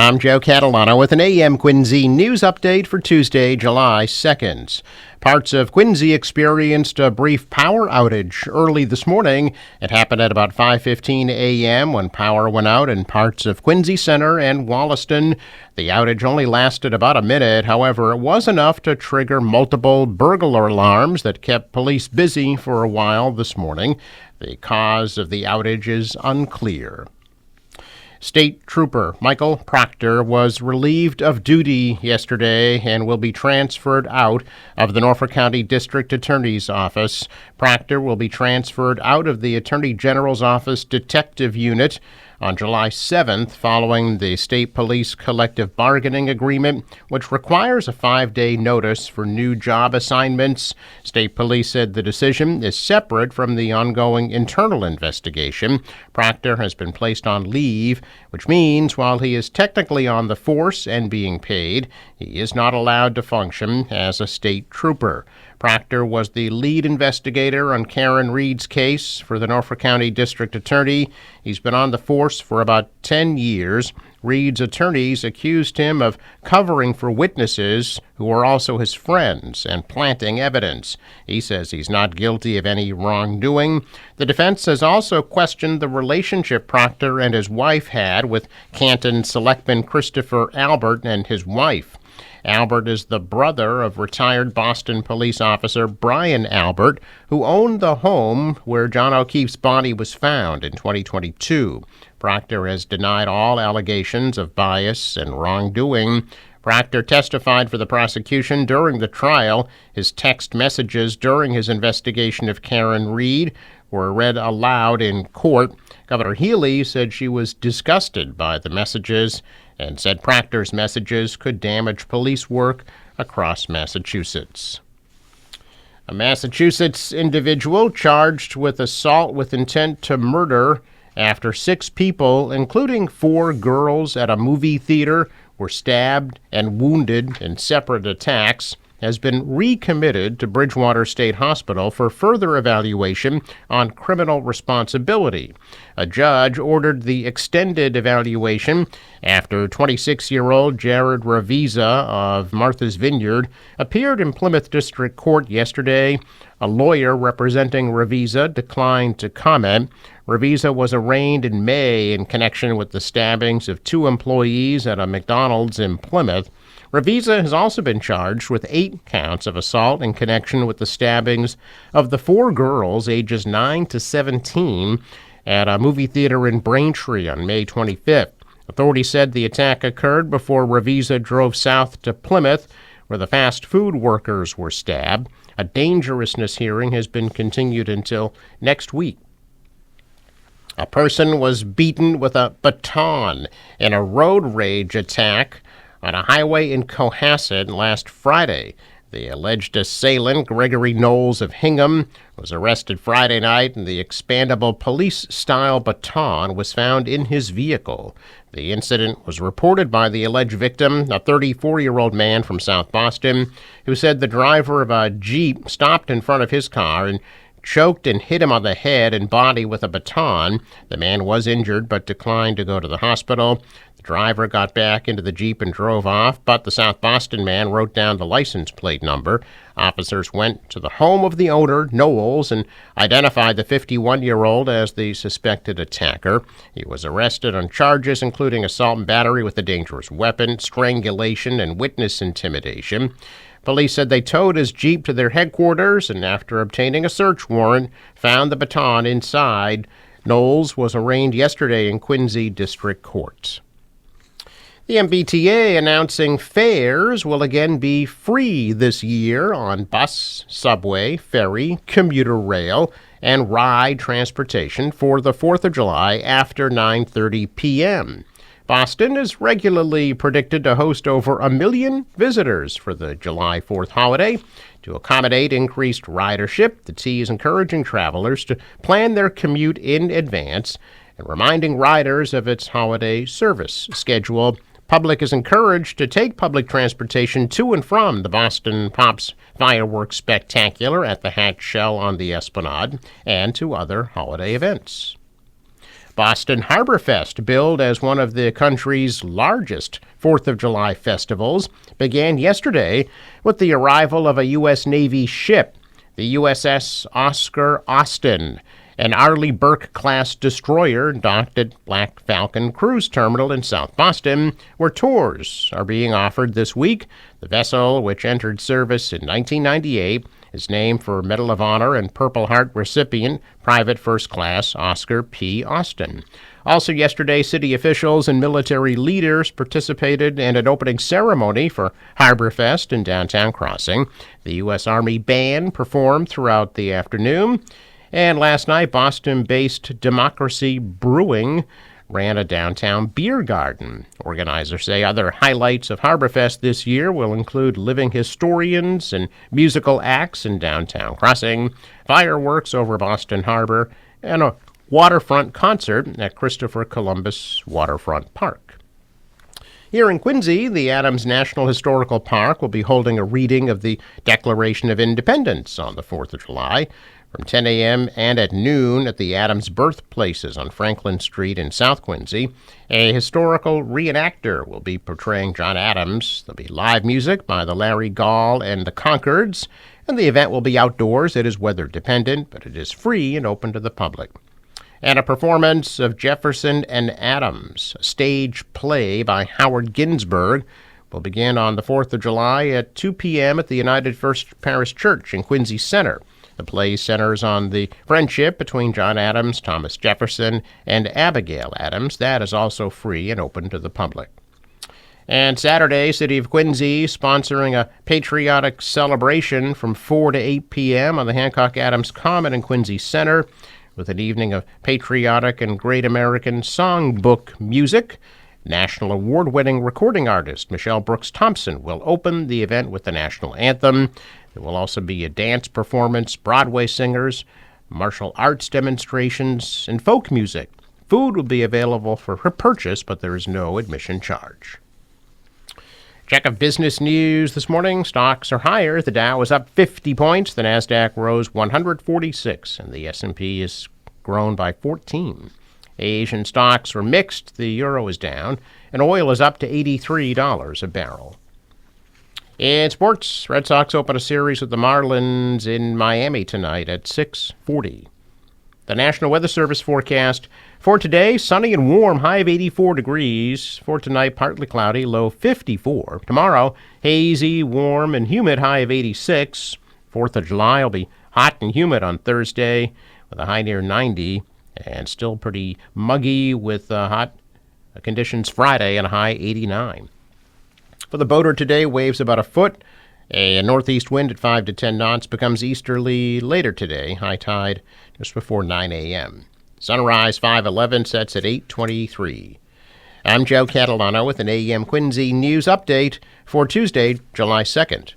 I'm Joe Catalano with an AM Quincy news update for Tuesday, July 2nd. Parts of Quincy experienced a brief power outage early this morning. It happened at about 5:15 a.m. when power went out in parts of Quincy Center and Wollaston. The outage only lasted about a minute. However, it was enough to trigger multiple burglar alarms that kept police busy for a while this morning. The cause of the outage is unclear. State Trooper Michael Proctor was relieved of duty yesterday and will be transferred out of the Norfolk County District Attorney's Office. Proctor will be transferred out of the Attorney General's Office Detective Unit on July 7th following the State Police Collective Bargaining Agreement, which requires a 5-day notice for new job assignments. State Police said the decision is separate from the ongoing internal investigation. Proctor has been placed on leave, which means while he is technically on the force and being paid, he is not allowed to function as a state trooper. Proctor was the lead investigator on Karen Reed's case for the Norfolk County District Attorney. He's been on the force for about 10 years. Reed's attorneys accused him of covering for witnesses who are also his friends and planting evidence. He says he's not guilty of any wrongdoing. The defense has also questioned the relationship Proctor and his wife had with Canton Selectman Christopher Albert and his wife. Albert is the brother of retired Boston police officer Brian Albert, who owned the home where John O'Keefe's body was found in 2022. Proctor has denied all allegations of bias and wrongdoing. Proctor testified for the prosecution during the trial. His text messages during his investigation of Karen Reed were read aloud in court. Governor Healy said she was disgusted by the messages and said Proctor's messages could damage police work across Massachusetts. A Massachusetts individual charged with assault with intent to murder after 6 people, including 4 girls at a movie theater, were stabbed and wounded in separate attacks, has been recommitted to Bridgewater State Hospital for further evaluation on criminal responsibility. A judge ordered the extended evaluation after 26-year-old Jared Ravizza of Martha's Vineyard appeared in Plymouth District Court yesterday. A lawyer representing Ravizza declined to comment. Ravizza was arraigned in May in connection with the stabbings of 2 employees at a McDonald's in Plymouth. Ravizza has also been charged with 8 counts of assault in connection with the stabbings of the 4 girls ages 9 to 17 at a movie theater in Braintree on May 25th. Authorities said the attack occurred before Ravizza drove south to Plymouth, where the fast food workers were stabbed. A dangerousness hearing has been continued until next week. A person was beaten with a baton in a road rage attack on a highway in Cohasset last Friday. The alleged assailant, Gregory Knowles of Hingham, was arrested Friday night, and the expandable police-style baton was found in his vehicle. The incident was reported by the alleged victim, a 34-year-old man from South Boston, who said the driver of a Jeep stopped in front of his car and choked and hit him on the head and body with a baton. The man was injured but declined to go to the hospital. The driver got back into the Jeep and drove off, but the South Boston man wrote down the license plate number. Officers went to the home of the owner, Knowles, and identified the 51-year-old as the suspected attacker. He was arrested on charges including assault and battery with a dangerous weapon, strangulation, and witness intimidation. Police said they towed his Jeep to their headquarters and, after obtaining a search warrant, found the baton inside. Knowles was arraigned yesterday in Quincy District Court. The MBTA announcing fares will again be free this year on bus, subway, ferry, commuter rail, and ride transportation for the 4th of July after 9:30 p.m. Boston is regularly predicted to host over 1 million visitors for the July 4th holiday. To accommodate increased ridership, the T is encouraging travelers to plan their commute in advance and reminding riders of its holiday service schedule. Public is encouraged to take public transportation to and from the Boston Pops Fireworks Spectacular at the Hatch Shell on the Esplanade and to other holiday events. Boston Harbor Fest, billed as one of the country's largest 4th of July festivals, began yesterday with the arrival of a U.S. Navy ship, the USS Oscar Austin. An Arleigh Burke-class destroyer docked at Black Falcon Cruise Terminal in South Boston, where tours are being offered this week. The vessel, which entered service in 1998, is named for Medal of Honor and Purple Heart recipient Private First Class Oscar P. Austin. Also yesterday, city officials and military leaders participated in an opening ceremony for Harborfest in downtown Crossing. The U.S. Army Band performed throughout the afternoon. And last night, Boston-based Democracy Brewing ran a downtown beer garden. Organizers say other highlights of Harborfest this year will include living historians and musical acts in downtown Crossing, fireworks over Boston Harbor, and a waterfront concert at Christopher Columbus Waterfront Park. Here in Quincy, the Adams National Historical Park will be holding a reading of the Declaration of Independence on the 4th of July from 10 a.m. and at noon at the Adams Birthplaces on Franklin Street in South Quincy. A historical reenactor will be portraying John Adams. There'll be live music by the Larry Gall and the Concords, and the event will be outdoors. It is weather dependent, but it is free and open to the public. And a performance of Jefferson and Adams, a stage play by Howard Ginsburg, will begin on the 4th of July at 2 p.m. at the United First Parish Church in Quincy Center. The play centers on the friendship between John Adams, Thomas Jefferson, and Abigail Adams. That is also free and open to the public. And Saturday, City of Quincy sponsoring a patriotic celebration from 4 to 8 p.m. on the Hancock Adams Common in Quincy Center with an evening of patriotic and great American songbook music. National award-winning recording artist Michelle Brooks Thompson will open the event with the national anthem. There will also be a dance performance, Broadway singers, martial arts demonstrations, and folk music. Food will be available for purchase, but there is no admission charge. Check of business news this morning. Stocks are higher. The Dow is up 50 points. The Nasdaq rose 146, and the S&P is grown by 14. Asian stocks are mixed. The euro is down, and oil is up to $83 a barrel. In sports, Red Sox open a series with the Marlins in Miami tonight at 6:40. The National Weather Service forecast for today, sunny and warm, high of 84 degrees. For tonight, partly cloudy, low 54. Tomorrow, hazy, warm, and humid, high of 86. 4th of July will be hot and humid on Thursday with a high near 90, and still pretty muggy with hot conditions Friday and a high 89. For the boater today, waves about a foot. A northeast wind at 5 to 10 knots becomes easterly later today. High tide just before 9 a.m. Sunrise 5:11 sets at 8:23. I'm Joe Catalano with an AM Quincy News Update for Tuesday, July 2nd.